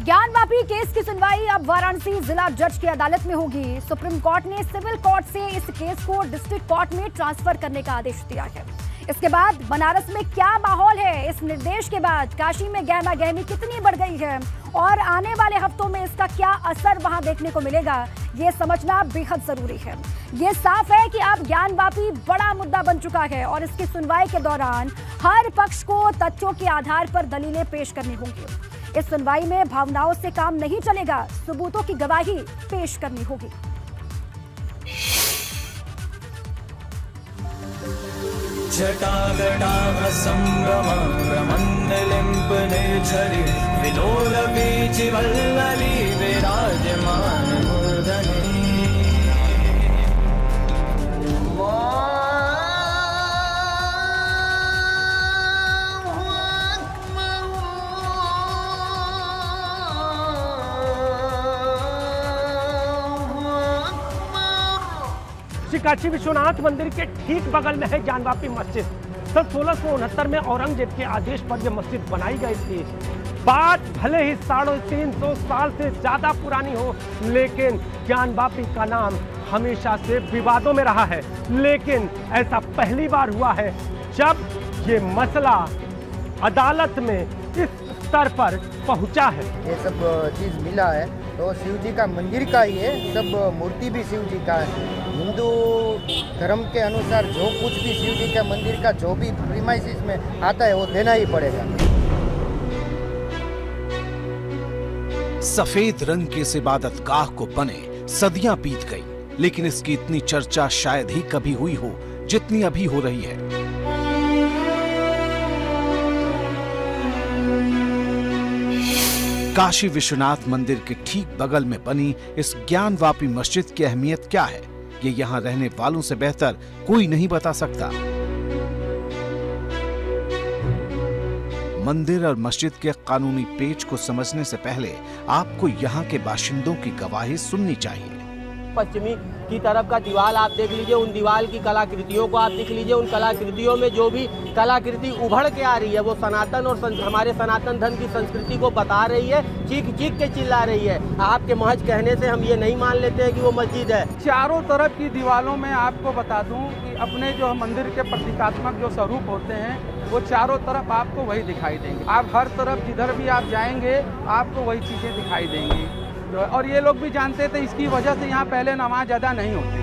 Gyanvapi case की सुनवाई अब वाराणसी जिला जज की अदालत में होगी। सुप्रीम कोर्ट ने सिविल कोर्ट से इस केस को डिस्ट्रिक्ट कोर्ट में ट्रांसफर करने का आदेश दिया है। इसके बाद बनारस में क्या माहौल है, इस निर्देश के बाद काशी में गहमा गहमी कितनी बढ़ गई है और आने वाले हफ्तों में इसका क्या असर वहां देखने को मिलेगा, ये समझना बेहद जरूरी है। ये साफ है कि अब ज्ञानवापी बड़ा मुद्दा बन चुका है और इसकी सुनवाई के दौरान हर पक्ष को तथ्यों के आधार पर दलीलें पेश करनी होंगी। इस सुनवाई में भावनाओं से काम नहीं चलेगा, सबूतों की गवाही पेश करनी होगी। जटागटाः संभ्रमरमण्डलिम्पने झरि विलोलवीचिवल्लली विराजमानमूर्धनि। श्री काशी विश्वनाथ मंदिर के ठीक बगल में है ज्ञानवापी मस्जिद। सन 1669 में औरंगजेब के आदेश पर यह मस्जिद बनाई गई थी। बात भले ही 350 साल से ज्यादा पुरानी हो, लेकिन ज्ञानवापी का नाम हमेशा से विवादों में रहा है। लेकिन ऐसा पहली बार हुआ है जब ये मसला अदालत में इस स्तर पर पहुंचा है। ये सब चीज मिला है तो शिव जी का मंदिर का ही है, सब मूर्ति भी शिव जी का है। हिंदू धर्म के अनुसार जो कुछ भी शिव जी के मंदिर का जो भी प्रीमाइसिस में आता है वो देना ही पड़ेगा। सफेद रंग के इस इबादतगाह को बने सदियां बीत गई, लेकिन इसकी इतनी चर्चा शायद ही कभी हुई हो जितनी अभी हो रही है। काशी विश्वनाथ मंदिर के ठीक बगल में बनी इस ज्ञानवापी मस्जिद की अहमियत क्या है, ये यहाँ रहने वालों से बेहतर कोई नहीं बता सकता। मंदिर और मस्जिद के कानूनी पेच को समझने से पहले आपको यहाँ के बाशिंदों की गवाही सुननी चाहिए। पश्चिमी की तरफ का दीवार आप देख लीजिए, उन दीवार की कलाकृतियों को आप देख लीजिए। उन कलाकृतियों में जो भी कलाकृति उभर के आ रही है वो सनातन और हमारे सनातन धर्म की संस्कृति को बता रही है, चीख चीख के चिल्ला रही है। आपके महज कहने से हम ये नहीं मान लेते हैं कि वो मस्जिद है। चारों तरफ की दीवारों में आपको बता दूं कि अपने जो मंदिर के प्रतीकात्मक जो स्वरूप होते हैं वो चारों तरफ आपको वही दिखाई देंगे। आप हर तरफ जिधर भी आप जाएंगे आपको वही चीजें दिखाई देंगी। और ये लोग भी जानते थे, इसकी वजह से यहाँ पहले नमाज अदा नहीं होती थी।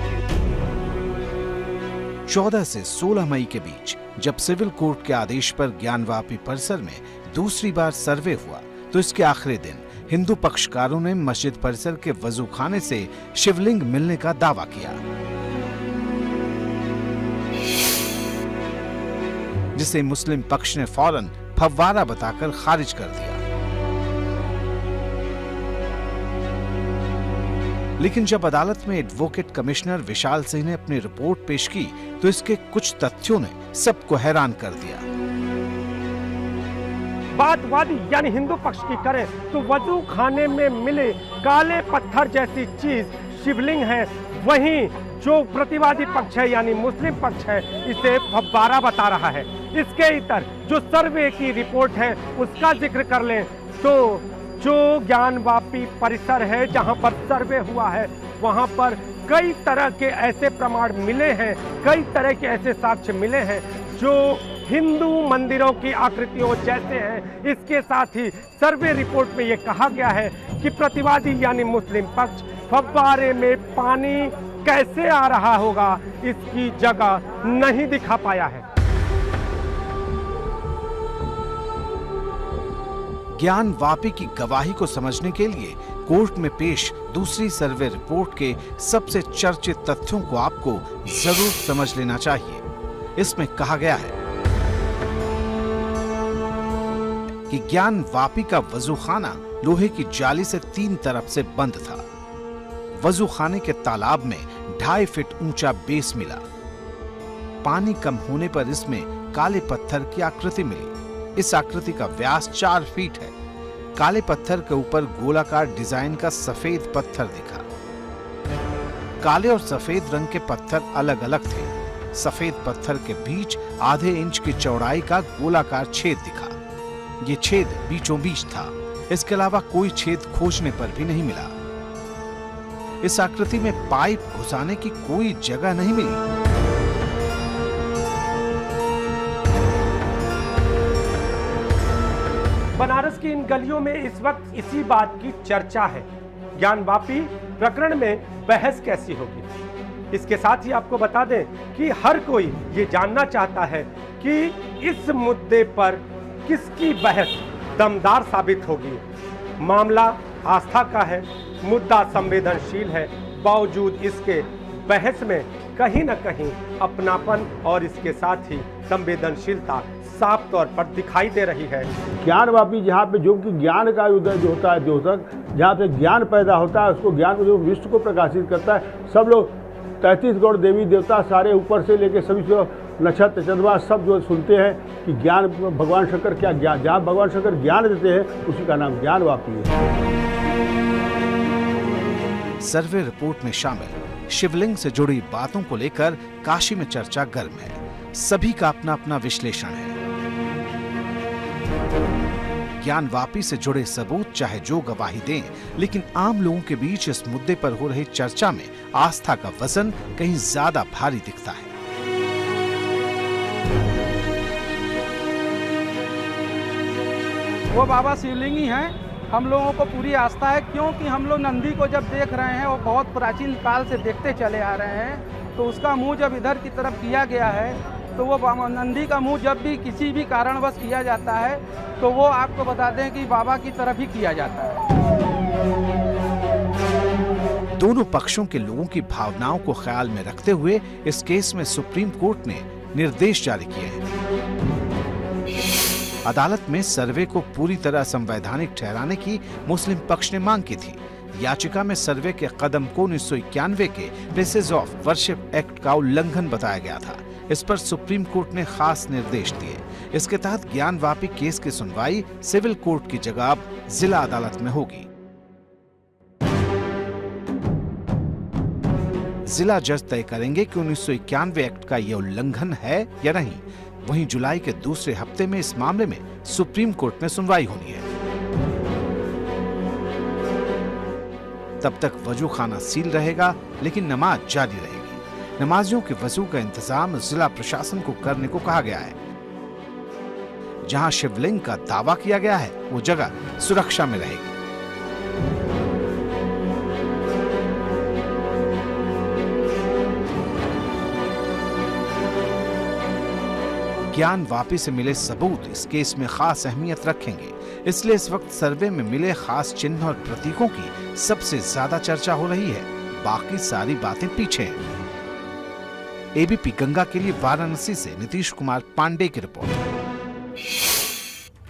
14 से 16 मई के बीच जब सिविल कोर्ट के आदेश पर ज्ञानवापी परिसर में दूसरी बार सर्वे हुआ, तो इसके आखिरी दिन हिंदू पक्षकारों ने मस्जिद परिसर के वजूखाने से शिवलिंग मिलने का दावा किया, जिसे मुस्लिम पक्ष ने फौरन फव्वारा बताकर खारिज कर दिया। लेकिन जब अदालत में एडवोकेट कमिश्नर विशाल सिंह ने अपनी रिपोर्ट पेश की, तो इसके कुछ तथ्यों ने सबको हैरान कर दिया। बात वादी यानी हिंदू पक्ष की करें तो वजू खाने में मिले काले पत्थर जैसी चीज शिवलिंग है, वहीं जो प्रतिवादी पक्ष है यानी मुस्लिम पक्ष है इसे फव्वारा बता रहा है। इसके इतर जो सर्वे की रिपोर्ट है उसका जिक्र कर लें तो जो ज्ञानवापी परिसर है जहां पर सर्वे हुआ है वहां पर कई तरह के ऐसे प्रमाण मिले हैं, कई तरह के ऐसे साक्ष्य मिले हैं जो हिंदू मंदिरों की आकृतियों जैसे हैं। इसके साथ ही सर्वे रिपोर्ट में यह कहा गया है कि प्रतिवादी यानी मुस्लिम पक्ष फव्वारे में पानी कैसे आ रहा होगा इसकी जगह नहीं दिखा पाया है। ज्ञानवापी की गवाही को समझने के लिए कोर्ट में पेश दूसरी सर्वे रिपोर्ट के सबसे चर्चित तथ्यों को आपको जरूर समझ लेना चाहिए। इसमें कहा गया है कि ज्ञानवापी का वजूखाना लोहे की जाली से 3 तरफ से बंद था। वजूखाने के तालाब में 2.5 फीट ऊंचा बेस मिला। पानी कम होने पर इसमें काले पत्थर की आकृति मिली। इस आकृति का व्यास 4 फीट है। काले पत्थर के ऊपर गोलाकार डिजाइन का सफेद पत्थर दिखा। काले और सफेद रंग के पत्थर अलग अलग थे। सफेद पत्थर के बीच आधे इंच की चौड़ाई का गोलाकार छेद दिखा। ये छेद बीचों बीच था। इसके अलावा कोई छेद खोजने पर भी नहीं मिला। इस आकृति में पाइप घुसाने की कोई जगह नहीं मिली। बनारस की इन गलियों में इस वक्त इसी बात की चर्चा है, ज्ञानवापी प्रकरण में बहस कैसी होगी। इसके साथ ही आपको बता दें कि हर कोई ये जानना चाहता है कि इस मुद्दे पर किसकी बहस दमदार साबित होगी। मामला आस्था का है, मुद्दा संवेदनशील है, बावजूद इसके बहस में कहीं न कहीं अपनापन और इसके साथ ही संवेदनशीलता साफ तौर पर दिखाई दे रही है। ज्ञानवापी जहाँ पे जो कि ज्ञान का उदय जो होता है द्योतक, जहाँ पे ज्ञान पैदा होता है उसको ज्ञान को जो विश्व को प्रकाशित करता है। सब लोग 33 करोड़ देवी देवता सारे ऊपर से लेके सभी जो नक्षत्र चंद्रमा सब जो सुनते हैं कि ज्ञान भगवान शंकर क्या ज्ञान, जहाँ भगवान शंकर ज्ञान देते हैं उसी का नाम ज्ञानवापी है। सर्वे रिपोर्ट में शामिल शिवलिंग से जुड़ी बातों को लेकर काशी में चर्चा गर्म है। सभी का अपना अपना विश्लेषण है। ज्ञानवापी से जुड़े सबूत चाहे जो गवाही दें, लेकिन आम लोगों के बीच इस मुद्दे पर हो रही चर्चा में आस्था का वजन कहीं ज्यादा भारी दिखता है। वो बाबा शिवलिंग ही हैं। हम लोगों को पूरी आस्था है, क्योंकि हम लोग नंदी को जब देख रहे हैं वो बहुत प्राचीन काल से देखते चले आ रहे हैं। तो उसका मुंह जब इधर की तरफ किया गया है तो वो नंदी का मुंह जब भी किसी भी कारणवश किया जाता है तो वो आपको बता दें कि बाबा की तरफ ही किया जाता है। दोनों पक्षों के लोगों की भावनाओं को ख्याल में रखते हुए इस केस में सुप्रीम कोर्ट ने निर्देश जारी किए हैं। अदालत में सर्वे को पूरी तरह संवैधानिक ठहराने की मुस्लिम पक्ष ने मांग की थी। याचिका में सर्वे के कदम को 1991 के प्लेसेस ऑफ वर्शिप एक्ट का उल्लंघन बताया गया था। इस पर सुप्रीम कोर्ट ने खास निर्देश दिए। इसके तहत ज्ञानवापी केस की सुनवाई सिविल कोर्ट की जगह अब जिला अदालत में होगी। जिला जज तय करेंगे कि 1991 एक्ट का यह उल्लंघन है या नहीं। वहीं जुलाई के दूसरे हफ्ते में इस मामले में सुप्रीम कोर्ट में सुनवाई होनी है। तब तक वजू खाना सील रहेगा, लेकिन नमाज जारी रहेगी। नमाजियों के वजू का इंतजाम जिला प्रशासन को करने को कहा गया है। जहां शिवलिंग का दावा किया गया है वो जगह सुरक्षा में रहेगी। ज्ञानवापी से मिले सबूत इस केस में खास अहमियत रखेंगे, इसलिए इस वक्त सर्वे में मिले खास चिन्ह और प्रतीकों की सबसे ज्यादा चर्चा हो रही है। बाकी सारी बातें पीछे हैं। एबीपी गंगा के लिए वाराणसी से नीतीश कुमार पांडे की रिपोर्ट।